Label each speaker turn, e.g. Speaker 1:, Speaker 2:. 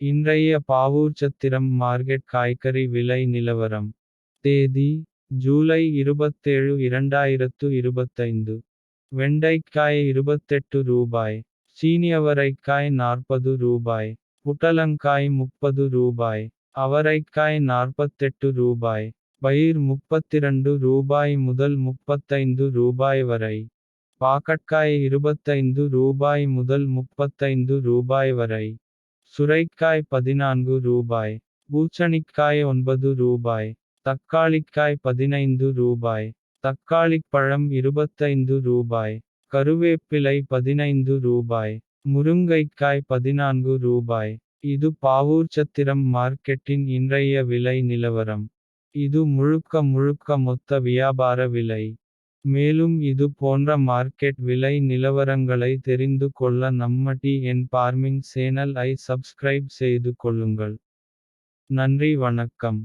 Speaker 1: இன்றைய பாவூர்சத்திரம் மார்க்கெட் காய்கறி விலை நிலவரம். தேதி ஜூலை 27 2025. வெண்டைக்காய் 28 ரூபாய். சீனியவரைக்காய் 40 ரூபாய். புடலங்காய் 30 ரூபாய். அவரைக்காய் 48 ரூபாய். பயிர் 32 ரூபாய் முதல் 35 ரூபாய் வரை. பாகற்காய் 25 ரூபாய் முதல் 35 ரூபாய் வரை. சுரைக்காய் 14 ரூபாய். பூசணிக்காய் 9 ரூபாய். தக்காளிக்காய் 15 ரூபாய். தக்காளிப்பழம் 25 ரூபாய். கருவேப்பிலை 15 ரூபாய். முருங்கைக்காய் 14 ரூபாய். இது பாவூர்சத்திரம் மார்க்கெட்டின் இன்றைய விலை நிலவரம். இது முழுக்க மொத்த வியாபார விலை. மேலும் இது போன்ற மார்க்கெட் விலை நிலவரங்களை தெரிந்து கொள்ள நம்ம டிஎன் ஃபார்மிங் சேனல் ஐ சப்ஸ்கிரைப் செய்து கொள்ளுங்கள். நன்றி வணக்கம்.